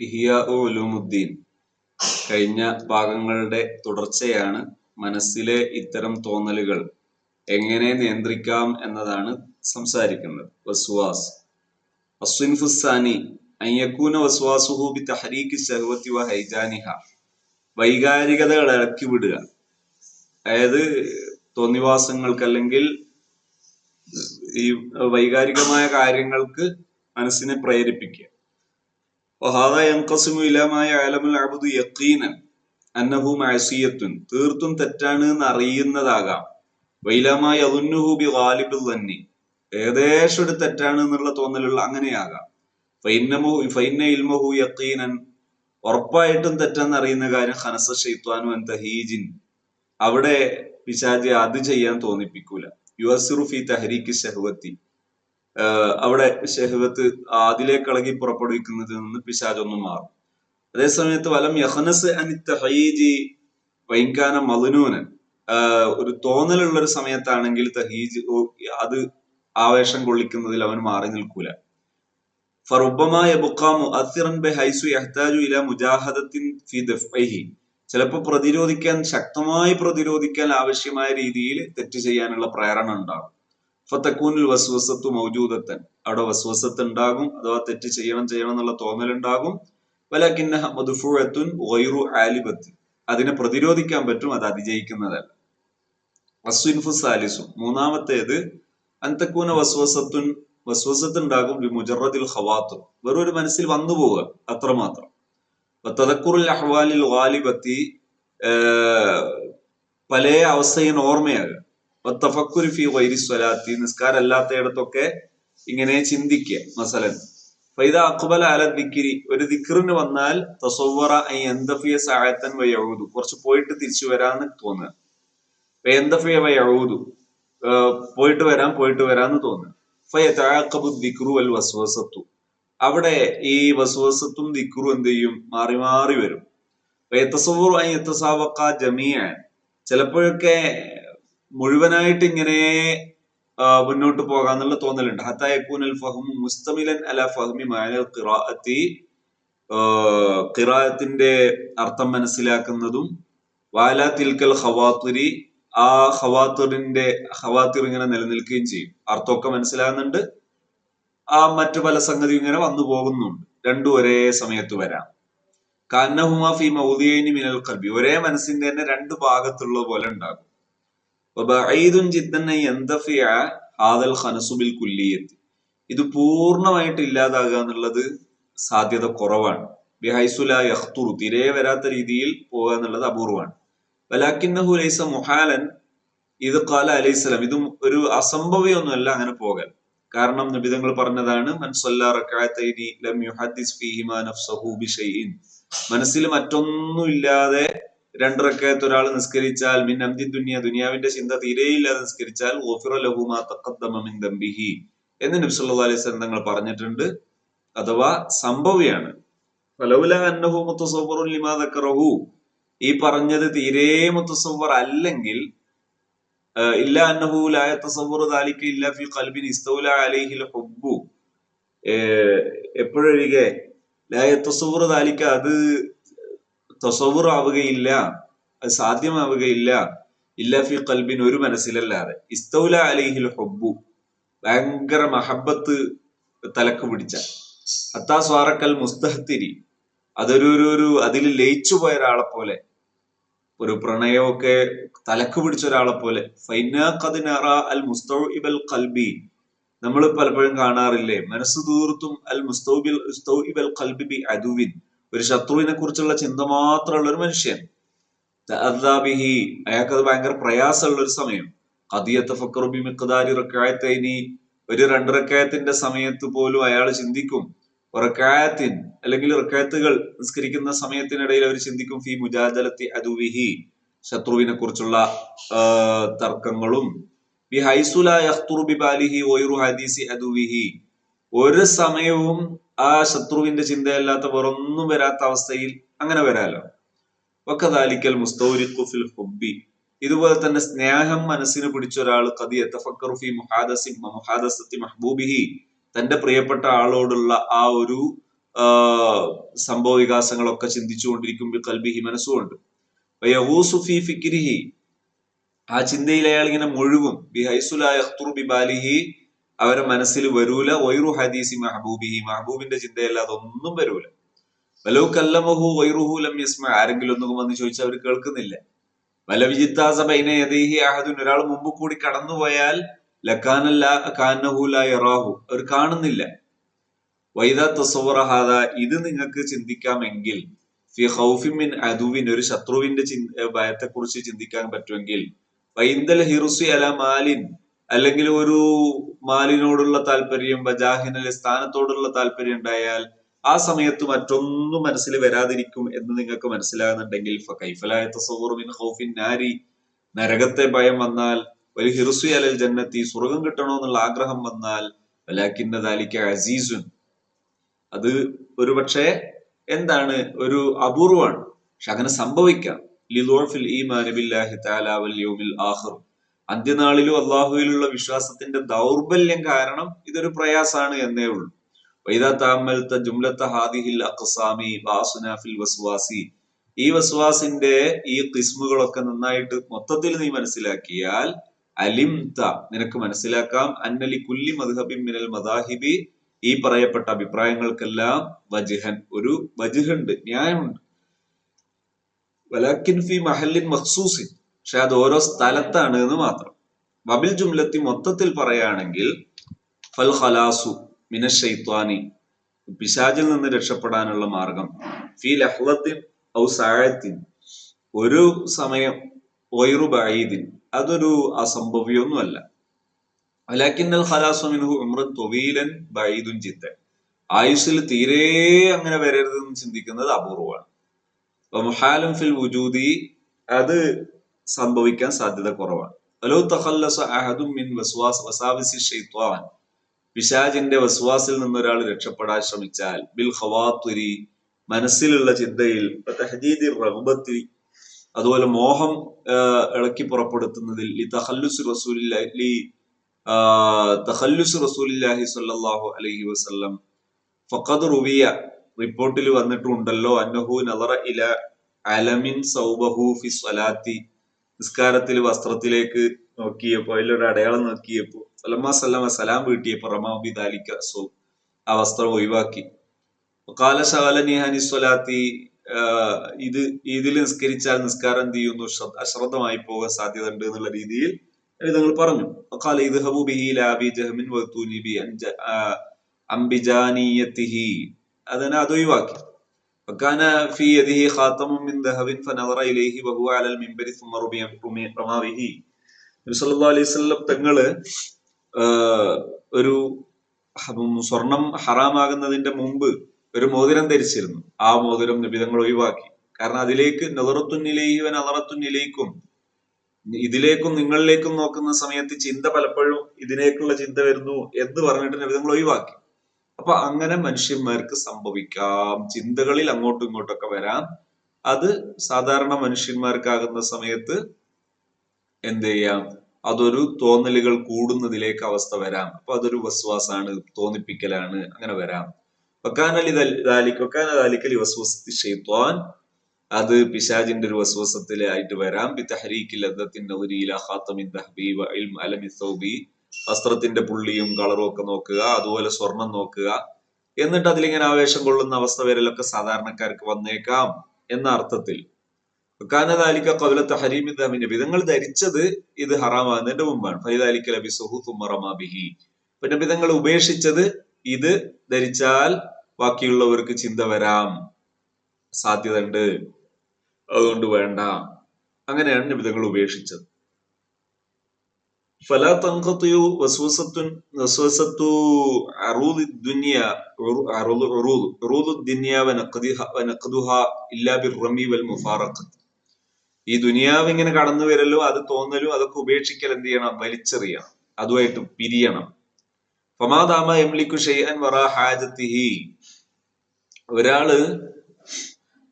ഇഹ്യാ ഉലൂമുദ്ദീൻ കഴിഞ്ഞ ഭാഗങ്ങളുടെ തുടർച്ചയാണ്. മനസ്സിലെ ഇത്തരം തോന്നലുകൾ എങ്ങനെ നിയന്ത്രിക്കാം എന്നതാണ് സംസാരിക്കുന്നത്. വസ്വാസ് അസ്വിൻഫുസാനി അയ്യക്കൂന വസ്വാസുഹു ബി തഹരീക്കി ശഹ്വതി വ ഹൈജാനിഹ, വൈകാരികതകൾ ഇളക്കി വിടുക, അതായത് തോന്നിവാസങ്ങൾക്ക് അല്ലെങ്കിൽ ഈ വൈകാരികമായ കാര്യങ്ങൾക്ക് മനസ്സിനെ പ്രേരിപ്പിക്കുക. തീർത്തും തെറ്റാണ് എന്ന് അറിയുന്നതാകാം. വൈലമായ ഏകദേശം ഒരു തെറ്റാണ് എന്നുള്ള തോന്നലുള്ള അങ്ങനെയാകാം. ഉറപ്പായിട്ടും തെറ്റെന്ന് അറിയുന്ന കാര്യം ഖനസ ശൈത്വാനു അൻ തഹീജിൻ, അവിടെ പിശാചി അത് ചെയ്യാൻ തോന്നിപ്പിക്കൂല. യുഅസ്സിറു ഫീ തഹരീക്കി ശഹ്വത്തി, അവിടെ ഷഹ്വത്ത് അതിലേക്ക് ഇളകി പുറപ്പെടുവിക്കുന്നതിൽ നിന്ന് പിശാചൊന്നും മാറും. അതേസമയത്ത് വലം യഹ്നസ് അനി തഹീജി വൈൻകാന മദ്നൂനൻ, ഒരു തോന്നലുള്ള ഒരു സമയത്താണെങ്കിൽ തഹീജ് അത് ആവേശം കൊള്ളിക്കുന്നതിൽ അവൻ മാറി നിൽക്കൂല. ചിലപ്പോൾ ശക്തമായി പ്രതിരോധിക്കാൻ ആവശ്യമായ രീതിയിൽ തെറ്റ് ചെയ്യാനുള്ള പ്രേരണ ഉണ്ടാകും. ഫതകൂനുൽ വസ്വസത്തു മൗജൂദത്തൻ, അവിടെ വസ്വസത്ത് ഉണ്ടാകും, അഥവാ തെറ്റ് ചെയ്യണം എന്നുള്ള തോന്നലുണ്ടാകും. വലകിന്നഹ മദ്ഫൂഅത്തുൻ ഗൈറു ആലിബത്ത്, അതിനെ പ്രതിരോധിക്കാൻ പറ്റും, അത് അതിജയിക്കുന്നതല്ല. അസ്വിൻഫു സാലിസു, മൂന്നാമത്തേത് അൻതകൂന വസ്വസത്തുൻ, വസ്വസത്ത് ഉണ്ടാകും ബി മുജറദിൽ ഖവാത്തിർ, വെറൊരു മനസ്സിൽ വന്നു പോവുക, അത്രമാത്രം. തദക്കുറുൽ അഹ്വാലിൽ ഗാലിബത്തി, പല അവസ്ഥയും ഓർമ്മയാകുക. തഫക്കുരി ഫി ഗൈരി സ്വലാത്തി, നിസ്കാരം അല്ലാത്തയിടത്തൊക്കെ ഇങ്ങനെ ചിന്തിക്കുക. മസലൻ ഫൈദ അഖ്ബല അല ദിക്രി, ഒരു ദിക്റിന് വന്നാൽ തസവ്വറ അൻ യന്തഫിയ സഅതൻ വയഊദു, കുറച്ച് പോയിട്ട് തിരിച്ചു വരാന്ന് തോന്നുക. യന്തഫിയ വയഊദു, പോയിട്ട് വരാന്ന് തോന്നുക. ഫയതഅഖബു ദിക്റു വൽ വസ്വസത്തു, അവിടെ ഈ വസ്വസത്തും ദിക്റും എന്ത് ചെയ്യും, മാറി മാറി വരും. ഫയതസവ്വറു അൻ യതസാവഖ ജമീഅൻ, ചിലപ്പോഴൊക്കെ മുഴുവനായിട്ട് ഇങ്ങനെ മുന്നോട്ട് പോകാന്നുള്ള തോന്നലുണ്ട്. ഹത്താ യകൂനൽ ഫഹ്മു മുസ്തമിലൻ അലാ ഫഹ്മി മഅനൽ ഖിറാഅത്തി, ഖിറാഅത്തിന്റെ അർത്ഥം മനസ്സിലാക്കുന്നതും വഅലാ തിൽക്കൽ ഖവാത്തിരി, ആ ഖവാത്തിർ ഇങ്ങനെ നിലനിൽക്കുകയും ചെയ്യും. അർത്ഥമൊക്കെ മനസ്സിലാകുന്നുണ്ട്, ആ മറ്റു പല സംഗതി ഇങ്ങനെ വന്നു പോകുന്നുണ്ട്. രണ്ടും ഒരേ സമയത്ത് വരാം. കഅന്നഹുമാ ഫീ മൗദിയൈനി മിനൽ ഖൽബി, ഒരേ മനസ്സിന്റെ തന്നെ രണ്ട് ഭാഗത്തുള്ള പോലെ ഉണ്ടാകും. ഇത് പൂർണ്ണമായിട്ട് ഇല്ലാതാകുക എന്നുള്ളത് സാധ്യത കുറവാണ്. ബിഹൈസുല യഖ്തുറു, തിരെ വരാത്ത രീതിയിൽ പോകുക എന്നുള്ളത് അപൂർവമാണ്. വലാകിന്നഹു ലൈസ മുഹാലൻ, ഇത് ഖാല അലൈഹിസ്സലാം, ഇതും ഒരു അസംഭവ്യമൊന്നുമല്ല അങ്ങനെ പോകൽ. കാരണം നബിതങ്ങൾ പറഞ്ഞതാണ്, മൻ സ്വല്ലാ റകഅതൈനി ലം യുഹദ്ദിസ് ഫീഹിമാ നഫ്സഹു ബിശൈഇൻ, മനസ്സിൽ മറ്റൊന്നും ഇല്ലാതെ 2 റകഅത്ത് ഒരാൾ നിസ്കരിച്ചാൽ, മിൻ അംദി ദുനിയ, ദുനിയാവിന്റെ ചിന്ത തീരെയില്ലാതെ നിസ്കരിച്ചാൽ, ഗുഫിറ ലഹു മാ തഖദ്ദമ മിൻ ദംബിഹി എന്ന് നബി സല്ലല്ലാഹു അലൈഹി വസല്ലം തങ്ങൾ പറഞ്ഞിട്ടുണ്ട്. അഥവാ സംഭവ്യാണ്. ഫലൗല അന്നഹു മുതസവ്വറുൻ ലിമാ ദക്കറഹു, ഈ പറഞ്ഞത് തീരെ മുതസവ്വർ അല്ലെങ്കിൽ, ഇല്ല അന്നഹു ലാ യതസവ്വറു ദാലിക ഇല്ല ഫീ ഖൽബിൻ ഇസ്തൗല അലൈഹിൽ ഹുബ്ബു, എപ്പോഴൊഴികെ ലാ യതസവ്വറു ദാലിക, അത് തസവ്വുർ ആവുകയില്ല, അത് സാധ്യമാവുകയില്ല, ഇല്ല ഫി ഖൽബിൻ, ഒരു മനസ്സിലല്ലാതെ, ഇസ്തൗല അലൈഹിൽ ഹുബ്ബു, ഭയങ്കര മഹബത്ത് തലക്ക് പിടിച്ച, ഹത്താ സ്വാറക്കൽ മുസ്തഹ്തിരി, അതൊരു അതിൽ ലയിച്ചു പോയ ഒരാളെ പോലെ, ഒരു പ്രണയമൊക്കെ തലക്ക് പിടിച്ച ഒരാളെ പോലെ. ഫൈനാ ഖദ് നറാ അൽ മുസ്തൗഇബൽ ഖൽബി, നമ്മൾ പലപ്പോഴും കാണാറില്ലേ, മനസ്സ് തീർത്തും അൽ മുസ്തൗഇബൽ ഖൽബി ബി അദുവിൻ, ഒരു ശത്രുവിനെ കുറിച്ചുള്ള ചിന്ത മാത്രമുള്ള ഒരു മനുഷ്യൻ. തഅദ്ദാബിഹി, അയാൾക്കത് ഭയങ്കര പ്രയാസമുള്ള ഒരു സമയം. ഖദ് യതഫക്കറു ബി മിഖ്ദാരി റകഅതൈനി, ഒരു 2 റകഅത്തിന്റെ സമയത്ത് പോലും അയാൾ ചിന്തിക്കും. റകഅത്തിൻ, അല്ലെങ്കിൽ റകഅത്തുകൾ നിസ്കരിക്കുന്ന സമയത്തിനിടയിൽ അവർ ചിന്തിക്കും. ഫി മുജാദലത്തി അദുവിഹി, ശത്രുവിനെ കുറിച്ചുള്ള തർക്കങ്ങളും. ബി ഹൈസു ലാ യഖ്തുറു ബി ബാലിഹി ഗൈറു ഹദീസി അദുവിഹി, ഒരു സമയവും ആ ശത്രുവിന്റെ ചിന്തയല്ലാത്ത വേറൊന്നും വരാത്ത അവസ്ഥയിൽ അങ്ങനെ വരാലോ. വകദാലിക്കൽ മുസ്തൗരിഖു ഫിൽ ഹുബ്ബി, ഇതുപോലെ തന്നെ സ്നേഹം മനസ്സിന് പിടിച്ച ഒരാൾ ഖദ് യതഫക്കറു ഫി മുഹാദസത്തി മഹ്ബൂബിഹി, തന്റെ പ്രിയപ്പെട്ട ആളോടുള്ള ആ ഒരു സംഭവ വികാസങ്ങളൊക്കെ ചിന്തിച്ചുകൊണ്ടിരിക്കും കൽബിഹി, മനസ്സുകൊണ്ട്. ഫി ഫിക്രിഹി, ആ ചിന്തയിൽ അയാൾ ഇങ്ങനെ മുഴുകും. ബിബാലിഹി, അവരെ മനസ്സിൽ വരൂല. വൈറു ഹദീസി മഹബൂബിഹി, മഹബൂബിന്റെ ചിന്തയല്ലാതെ ഒന്നും വരൂല. വലൗ കല്ലമഹു വൈറുഹു ലം യസ്മ, ആരെങ്കിലും ഒന്നും വന്ന് ചോദിച്ചാൽ അവർ കേൾക്കുന്നില്ല. വലവിജിത്താസ ബൈന യദൈഹി അഹദുൻ, ഒരാൾ മുമ്പ് കൂടി കടന്നുപോയാൽ ലക്കാനല്ല കാന്നഹു ലാ യറാഹു, അവർ കാണുന്നില്ല. വൈദാ തസവ്വറ ഹാദാ, ഇത് നിങ്ങൾക്ക് ചിന്തിക്കാമെങ്കിൽ, ഫി ഖൗഫിൻ മിൻ അദുവിൻ, ഒരു ശത്രുവിന്റെ ഭയത്തെ കുറിച്ച് ചിന്തിക്കാൻ പറ്റുമെങ്കിൽ, വൈന്ദൽ ഹിറുസി അല മാലിൻ, അല്ലെങ്കിൽ ഒരു മാലിനോടുള്ള താല്പര്യം, വജാഹിനൽ, സ്ഥാനത്തോടുള്ള താല്പര്യം ഉണ്ടായാൽ ആ സമയത്ത് മറ്റൊന്നും മനസ്സിൽ വരാതിരിക്കും എന്ന് നിങ്ങൾക്ക് മനസ്സിലാകുന്നുണ്ടെങ്കിൽ, ഫകൈഫലായ തസവ്വുറു മിൻ ഖൗഫിൻ നാരി, നരകത്തെ ഭയം വന്നാൽ, വലി ഹിറുസി അലൽ ജന്നത്തി, സ്വർഗം കിട്ടണമെന്നുള്ള ആഗ്രഹം വന്നാൽ, വലാകിന്ന ദാലിക അസീസുൻ, അത് ഒരു പക്ഷേ എന്താണ്, ഒരു അപൂർവമാണ്. പക്ഷെ അങ്ങനെ സംഭവിക്കാം. ലിദുഅഫിൽ ഈമാൻ ബില്ലാഹി തആല വൽ യൗമിൽ ആഖിർ, അന്ത്യനാളിലും അള്ളാഹുവിലുള്ള വിശ്വാസത്തിന്റെ ദൗർബല്യം കാരണം ഇതൊരു പ്രയാസാണ് എന്നേ ഉള്ളൂ. വൈദാ തഅമ്മൽത ജുംലത ഹാദിഹിൽ അഖ്സാമി വഅസ്നാ ഫിൽ വസ്വാസി, ഈ വസ്വാസിന്റെ ഈ ഖിസ്മുകളൊക്കെ നന്നായിട്ട് മൊത്തത്തിൽ നീ മനസ്സിലാക്കിയാൽ, അലിംത, നിനക്ക് മനസ്സിലാക്കാം, അന്നലി കുല്ലി മദ്ഹബിൻ മിനൽ മദാഹിബി, ഈ പറയപ്പെട്ട അഭിപ്രായങ്ങൾക്കെല്ലാം വജ്ഹൻ, ഒരു വജ്ഹുണ്ട്, ന്യായമുണ്ട്. വലാകിൻ ഫി മഹല്ലിൻ മഖ്സൂസിൻ, പക്ഷെ അത് ഓരോ സ്ഥലത്താണ് എന്ന് മാത്രം. വബിൽ ജുംലത്തി, മൊത്തത്തിൽ പറയുകയാണെങ്കിൽ, ഫൽ ഖലാസു മിനശ് ശൈത്വാനി, പിശാചിൽ നിന്ന് രക്ഷപ്പെടാനുള്ള മാർഗം, ഫി ലഹ്ളത്തിൻ ഔ സഅത്തിൻ, ഒരു സമയം, ഗൈറു ബഈദിൻ, അതൊരു അസംഭവ്യമൊന്നുമല്ല. വലാകിന്നൽ ഖലാസു മിൻഹു ഉംറൻ ത്വീലൻ ബഈദുൻ ജിദ്ദൻ, ആയുസ്സിൽ തീരെ അങ്ങനെ വരരുതെന്ന് ചിന്തിക്കുന്നത് അപൂർവമാണ്. മുഹാലും ഫിൽ വുജൂദി, അത് സംഭവിക്കാൻ സാധ്യത കുറവാണ്. വലൗ തഖല്ലസ അഹദുൻ മിൻ വസാവിസി ശൈത്വാൻ, പിശാചിന്റെ വസ്വാസിൽ നിന്നൊരാൾ രക്ഷപ്പെടാൻ ശ്രമിച്ചാൽ, ബിൽ ഖവാത്തിരി, മനസ്സിലുള്ള ചിന്തയിൽ, തഹദീദി റഗ്ബത്തി, അതുപോലെ മോഹം ഇളക്കി പുറപ്പെടുത്തുന്നതിൽ, തഖല്ലുസ് റസൂലില്ലാഹി സ്വല്ലല്ലാഹു അലൈഹി വസല്ലം, ഫഖദ് റുവിയ, റിപ്പോർട്ടിൽ വന്നിട്ടുണ്ടല്ലോ, അന്നഹു നദറ ഇല അലമിൻ സൗബഹു ഫി സ്വലാത്തി, നിസ്കാരത്തിൽ വസ്ത്രത്തിലേക്ക് നോക്കിയപ്പോ, അതിലൊരു അടയാളം നോക്കിയപ്പോ, സല്ലല്ലാഹു അലൈഹി വസല്ലം സലാം വീട്ടിയപ്പോ, റമാ ബി ദാലിക സൗ, ആ വസ്ത്രം ഒഴിവാക്കി. ഖാല ശഗലനി അനി സ്വലാത്തി, ഇതിൽ നിസ്കരിച്ചാൽ നിസ്കാരം എന്ത് ചെയ്യുന്നു, അശ്രദ്ധമായി പോകാൻ സാധ്യത ഉണ്ട് എന്നുള്ള രീതിയിൽ നിങ്ങൾ പറഞ്ഞു. ഖാല ഇദ്ഹബു ബിഹി ഇലാ അബി ജഹ്മിൻ വഅതൂനി ബി അംബിജാനിയതിഹി, അതിനെ അതൊഴിവാക്കി. വകാന ഫീ യദിഹി ഖാതമുൻ മിൻ ദഹബിൻ ഫനദറ ഇലൈഹി വഹുവ അലൽ മിൻബരി സുമ്മ റമാ ബിഹി, നബി സല്ലല്ലാഹു അലൈഹി വസല്ലം തങ്ങള് ഒരു സ്വർണം ഹറാമാകുന്നതിന്റെ മുമ്പ് ഒരു മോതിരം ധരിച്ചിരുന്നു. ആ മോതിരം നബി തങ്ങൾ ഒഴിവാക്കി. കാരണം അതിലേക്ക് നദറത്തുന്നിലൈഹി വ നദറത്തുന്നിലൈക്കും, ഇതിലേക്കും നിങ്ങളിലേക്കും നോക്കുന്ന സമയത്ത് ചിന്ത പലപ്പോഴും ഇതിലേക്കുള്ള ചിന്ത വരുന്നു എന്ന് പറഞ്ഞിട്ട് നബി തങ്ങൾ ഒഴിവാക്കി. അപ്പൊ അങ്ങനെ മനുഷ്യന്മാർക്ക് സംഭവിക്കാം, ചിന്തകളിൽ അങ്ങോട്ടും ഇങ്ങോട്ടൊക്കെ വരാം. അത് സാധാരണ മനുഷ്യന്മാർക്കാകുന്ന സമയത്ത് എന്ത് ചെയ്യാം, അതൊരു തോന്നലുകൾ കൂടുന്നതിലേക്ക് അവസ്ഥ വരാം. അപ്പൊ അതൊരു വസ്വാസാണ്, തോന്നിപ്പിക്കലാണ്, അങ്ങനെ വരാം. അത് പിശാചിന്റെ ഒരു വസ്വസത്തിലായിട്ട് വരാം. വസ്ത്രത്തിന്റെ പുള്ളിയും കളറും ഒക്കെ നോക്കുക, അതുപോലെ സ്വർണം നോക്കുക, എന്നിട്ട് അതിലിങ്ങനെ ആവേശം കൊള്ളുന്ന അവസ്ഥ വരലൊക്കെ സാധാരണക്കാർക്ക് വന്നേക്കാം എന്ന അർത്ഥത്തിൽ. വിധങ്ങൾ ധരിച്ചത് ഇത് ഹറാമാകുന്നതിന്റെ മുമ്പാണ്. പിന്നെ വിധങ്ങൾ ഉപേക്ഷിച്ചത് ഇത് ധരിച്ചാൽ ബാക്കിയുള്ളവർക്ക് ചിന്ത വരാം, സാധ്യത ഉണ്ട്, അതുകൊണ്ട് വേണ്ട, അങ്ങനെയാണ് നിബിധങ്ങൾ ഉപേക്ഷിച്ചത്. ഫലാ തൻഖതിഉ വസ്വസത്തു അറൂദി ദുനിയ വനഖദുഹാ ഇല്ലാ ബിർറമി വൽ മുഫാറഖത്ത്, ഈ ദുനിയാവ് ഇങ്ങനെ കടന്നു വരലും അത് തോന്നലും അതൊക്കെ ഉപേക്ഷിക്കൽ എന്ത് ചെയ്യണം, വലിച്ചെറിയണം, അതുമായിട്ട് പിരിയണം. ഫമാദാമ യംലികു ഷൈഅൻ വറാ ഹാജതിഹി, ഒരാള്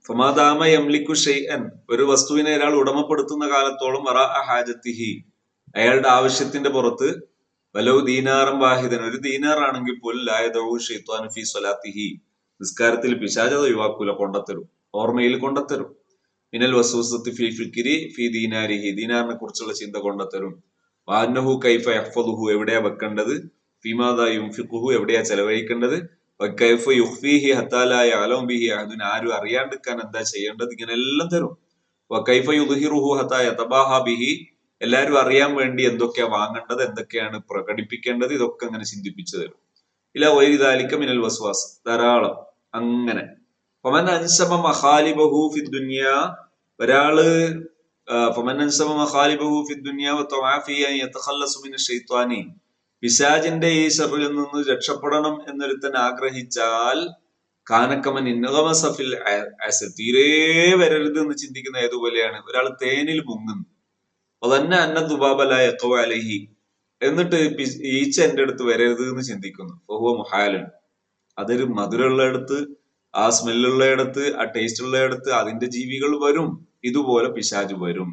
ഫമാദാമ യംലികു ഷൈഅൻ, ഒരു വസ്തുവിനെ ഒരാൾ ഉടമപ്പെടുത്തുന്ന കാലത്തോളം, വറാ ഹാജതിഹി, അയാളുടെ ആവശ്യത്തിന്റെ പുറത്ത്, വലൗ ദീനാറൻ വാഹിദൻ, ഒരു ദീനാർ ആണെങ്കിൽ പോലും, ലാ യദഉ ശൈത്വാനു ഫീ സ്വലാത്തിഹി, നിസ്കാരത്തിൽ പിശാചത ഒഴിവാക്കൂല, കൊണ്ടത്തരും, ഓർമ്മയിൽ കൊണ്ടത്തരും. മിനൽ വസൂസത്തി ഫി ഫിക്രി ഫി ദീനാരിഹി, ദീനാറിനെ കുറിച്ചുള്ള ചിന്ത കൊണ്ടത്തരും. വാന്നഹു കൈഫ യഹ്ഫദുഹു, എവിടെയാ വെക്കേണ്ടത്, ഫിമാദാ യുൻഫിഖുഹു, എവിടെയാ ചെലവഴിക്കേണ്ടത്, വകൈഫ യുഖ്ഫീഹി ഹത്താ ലാ യഅലമു ബിഹി അഹദുൻ, ആരും അറിയാണ്ടിരിക്കാൻ എന്താ ചെയ്യേണ്ടത്, ഇങ്ങനെ എല്ലാം തരും. വകൈഫ യുദ്ഹിറുഹു ഹത്താ യതബാഹ ബിഹി, എല്ലാരും അറിയാൻ വേണ്ടി എന്തൊക്കെയാ വാങ്ങേണ്ടത്, എന്തൊക്കെയാണ് പ്രകടിപ്പിക്കേണ്ടത്, ഇതൊക്കെ അങ്ങനെ ചിന്തിപ്പിച്ചു തരും. ഇല വൈദാലിക മിനൽ വസ്വാസ്, ധാരാളം അങ്ങനെ. ഫമൻ അൻസബ മഖാലിബഹു ഫി ദുനിയാ, ഒരാള് ഫമൻ അൻസബ മഖാലിബഹു ഫി ദുനിയാ വതഅ ഫി അൻ യതഖല്ലസു മിനശ് ശൈത്വാനി, പിശാചിന്റെ ഈ ശർറിൽ നിന്ന് രക്ഷപ്പെടണം എന്നൊരുത്തൻ ആഗ്രഹിച്ചാൽ, കാനക്കമൻ ഇൻഗമസ ഫിൽ അസൽ, തീരെ വരരുത് എന്ന് ചിന്തിക്കുന്ന ഏതുപോലെയാണ് ഒരാൾ തേനിൽ മുങ്ങുന്നു. അതന്നെ അന്ന ദുബാബല യഖവ അലൈഹി, എന്നിട്ട് ഈച്ച എന്റെ അടുത്ത് വരരുത് എന്ന് ചിന്തിക്കുന്നു. ഫഹുവ മുഹാലൻ, അതൊരു മധുരമുള്ളയിടത്ത്, ആ സ്മെല്ലുള്ളയിടത്ത്, ആ ടേസ്റ്റ് ഉള്ളയിടത്ത് അതിന്റെ ജീവികൾ വരും, ഇതുപോലെ പിശാജ് വരും.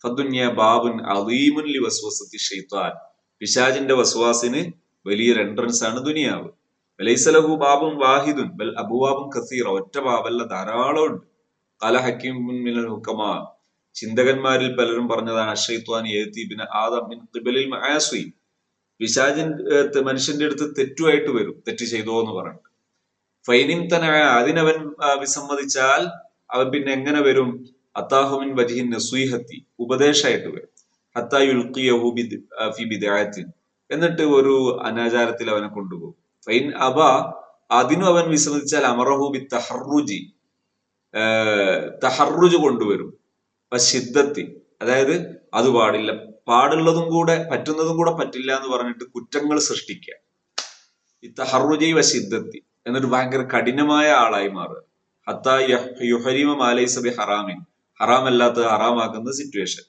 ഫദ്ദുനിയ ബാബുൻ അദീമുൻ ലി വസ്വസത്തി ശൈത്താൻ, പിശാജിന്റെ വസ്വാസിന് വലിയൊരു എൻട്രൻസ് ആണ് ദുനിയാവ്. ലൈസ ലഹു ബാബുൻ വാഹിദുൻ ബൽ അബ്വാബുൻ കസീറ, ഒറ്റ ബാബല്ല, ധാരാളം ഉണ്ട്. ഖാല ഹക്കീം മിനൽ ഹുക്കമാ, ചിന്തകന്മാരിൽ പലരും പറഞ്ഞതാണ്, അശ്ശൈത്വാൻ യഅതി ബിന ആദം മിൻ ഖിബലിൽ മആസി, പിശാചിൻ മനുഷ്യന്റെ അടുത്ത് തെറ്റുമായിട്ട് വരും, തെറ്റ് ചെയ്തോ എന്ന് പറഞ്ഞിട്ട്. ഫൈനിൻ തന, അതിനവൻ വിസമ്മതിച്ചാൽ അവൻ പിന്നെ എങ്ങനെ വരും, അത്താഹുമിൻ വജ്ഹിൻ നസീഹത്തി, ഉപദേശമായിട്ട് വരും. ഹത്താ യുൽഖിയഹു ഫി ബിദ്അത്തിൻ, എന്നിട്ട് ഒരു അനാചാരത്തിൽ അവനെ കൊണ്ടുപോകും. ഫൈൻ അബ, അതിനും അവൻ വിസമ്മതിച്ചാൽ അമറഹു ബി തഹറുജി, തഹറുജ് കൊണ്ടുവരും. ശിദ്ദത്തി, അതായത് അത് പാടില്ല, പാടുള്ളതും കൂടെ പറ്റുന്നതും കൂടെ പറ്റില്ല എന്ന് പറഞ്ഞിട്ട് കുറ്റങ്ങൾ സൃഷ്ടിക്കുക. ഈ തഹറുജി വശിദ്ദത്തി, എന്നിട്ട് ഭയങ്കര കഠിനമായ ആളായി മാറുക. ഹത്താ യുഹരിമ മാലൈസ ബി ഹറാമിൻ, ഹറാമല്ലാത്തത് ഹറാമാക്കുന്ന സിറ്റുവേഷൻ.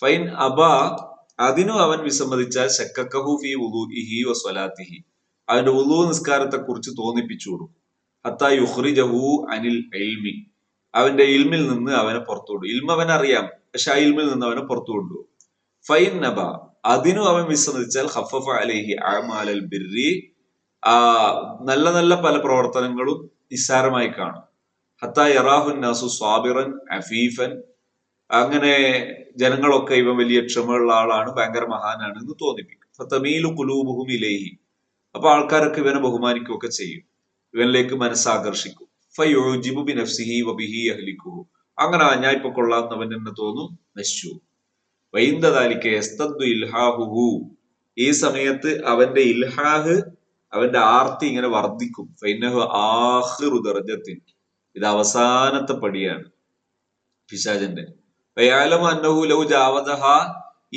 ഫൈൻ അബ, അതിനും അവൻ വിസമ്മതിച്ചാൽ ശക്കക്കഹു ഫീ വുദൂഇഹി വസ്വലാത്തിഹി, അവന്റെ വുദൂ നിസ്കാരത്തെ കുറിച്ച് തോന്നിപ്പിച്ചു കൊടുക്കും. ഹത്താ യുഖ്രിജഹു അനിൽ ഇൽമി, അവന്റെ ഇൽമിൽ നിന്ന് അവനെ പുറത്തുകൊണ്ടു. ഇൽമ അവൻ അറിയാം, പക്ഷെ ആ ഇൽമിൽ നിന്ന് അവനെ പുറത്തു കൊണ്ടുപോകും. ഫൈൻ നബ, അതിനും അവൻ വിസമ്മതിച്ചാൽ ഖഫഫ അലൈഹി അഅമാലൽ ബിർരി, നല്ല നല്ല പല പ്രവർത്തനങ്ങളും നിസ്സാരമായി കാണും. ഹത്താ യറാഹു നാസു സ്വാബിറൻ അഫീഫൻ, അങ്ങനെ ജനങ്ങളൊക്കെ ഇവൻ വലിയ ക്ഷമയുള്ള ആളാണ്, ഭയങ്കര മഹാനാണ് എന്ന് തോന്നിപ്പിക്കും. ഫതമീലു ഖുലൂബുഹും ഇലൈഹി, അപ്പൊ ആൾക്കാരൊക്കെ ഇവനെ ബഹുമാനിക്കുകയൊക്കെ ചെയ്യും, ഇവനിലേക്ക് മനസ്സാകർഷിക്കും. ഫയുജിബു ബിനഫ്സിഹി വബിഹി യഹ്ലികുഹു, അങ്ങനെ ഞാൻ ഇപ്പൊ കൊള്ളാവുന്നവൻ എന്ന് തോന്നും, നശിച്ചു. വൈന്ദദാലിക യസ്തദ്ദു ഇൽഹാഹുഹു, ഈ സമയത്ത് അവന്റെ ഇൽഹാഹ്, അവന്റെ ആർത്തി ഇങ്ങനെ വർദ്ധിക്കും. ഫൈനഹു ആഖിറു ദർജത്തിൻ, ഇത് അവസാനത്തെ പടിയാണ് പിശാചിന്റെ. വയഅലമു അന്നഹു ലൗ ജാവദഹ,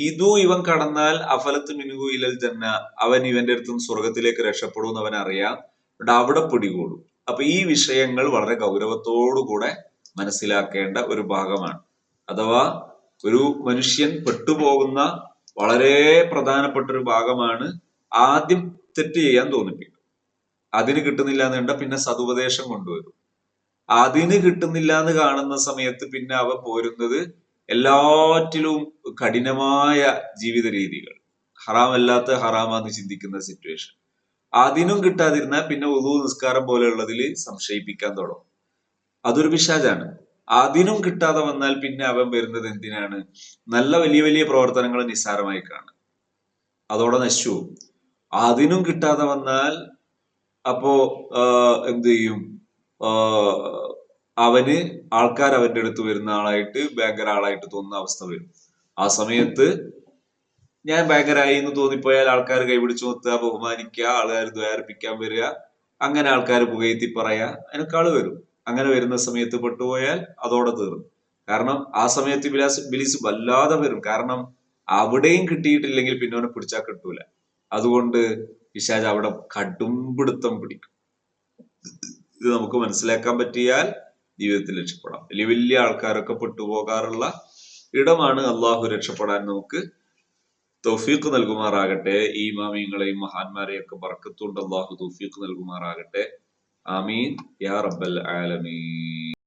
ഇതും ഇവൻ കടന്നാൽ അഫലത്ത് മിൻഹു ഇലൽ ജന്ന, അവൻ ഇവന്റെ അടുത്തും സ്വർഗത്തിലേക്ക് രക്ഷപ്പെടും അവൻ അറിയാം, അവിടെ പിടികൂടും. അപ്പൊ ഈ വിഷയങ്ങൾ വളരെ ഗൗരവത്തോടുകൂടെ മനസ്സിലാക്കേണ്ട ഒരു ഭാഗമാണ്. അഥവാ ഒരു മനുഷ്യൻ പെട്ടുപോകുന്ന വളരെ പ്രധാനപ്പെട്ട ഒരു ഭാഗമാണ്. ആദ്യം തെറ്റ് ചെയ്യാൻ തോന്നിപ്പിക്കും, അതിന് കിട്ടുന്നില്ല എന്ന് കണ്ട പിന്നെ സതുപദേശം കൊണ്ടുവരും. അതിന് കിട്ടുന്നില്ല എന്ന് കാണുന്ന സമയത്ത് പിന്നെ അവ പോരുന്നത് എല്ലാറ്റിലും കഠിനമായ ജീവിത രീതികൾ, ഹറാമല്ലാത്ത ഹറാമാന്ന് ചിന്തിക്കുന്ന സിറ്റുവേഷൻ. അതിനും കിട്ടാതിരുന്നാൽ പിന്നെ വുളൂ നിസ്കാരം പോലെയുള്ളതിൽ സംശയിപ്പിക്കാൻ തുടങ്ങും, അതൊരു പിശാചാണ്. അതിനും കിട്ടാതെ വന്നാൽ പിന്നെ അവൻ വരുന്നത് എന്തിനാണ്, നല്ല വലിയ വലിയ പ്രവർത്തനങ്ങൾ നിസ്സാരമായി കാണും, അതോടെ നശിച്ചു. അതിനും കിട്ടാതെ വന്നാൽ അപ്പോ എന്ത് ചെയ്യും, അവന് ആൾക്കാർ അവന്റെ അടുത്ത് വരുന്ന ആളായിട്ട് ഭയങ്കര ആളായിട്ട് തോന്നുന്ന അവസ്ഥ വരും. ആ സമയത്ത് ഞാൻ ഭയങ്കരമായി എന്ന് തോന്നിപ്പോയാൽ ആൾക്കാർ കൈപിടിച്ചു നിർത്തുക, ബഹുമാനിക്കുക, ആൾക്കാർ ദ്വാരിപ്പിക്കാൻ വരിക, അങ്ങനെ ആൾക്കാർ പുകയത്തി പറയാ, അതിനേക്കാൾ വരും. അങ്ങനെ വരുന്ന സമയത്ത് പെട്ടുപോയാൽ അതോടെ തീർന്നു. കാരണം ആ സമയത്ത് ബിലീസ് വല്ലാതെ വരും. കാരണം അവിടെയും കിട്ടിയിട്ടില്ലെങ്കിൽ പിന്നെ അവനെ പിടിച്ചാൽ കിട്ടൂല. അതുകൊണ്ട് പിശാച് അവിടെ കടുംപിടുത്തം പിടിക്കും. ഇത് നമുക്ക് മനസ്സിലാക്കാൻ പറ്റിയാൽ ജീവിതത്തിൽ രക്ഷപ്പെടാം. വലിയ വലിയ ആൾക്കാരൊക്കെ പെട്ടുപോകാറുള്ള ഇടമാണ്. അള്ളാഹു രക്ഷപ്പെടാൻ നമുക്ക് തൗഫീഖ് നൽകുമാറാകട്ടെ. ഈ ഇമാമിങ്ങളെയും മഹാന്മാരെയും ഒക്കെ ബർക്കത്തുകൊണ്ട് അള്ളാഹു തൗഫീഖ് നൽകുമാറാകട്ടെ. ആമീൻ യാ റബ്ബൽ ആലമീൻ.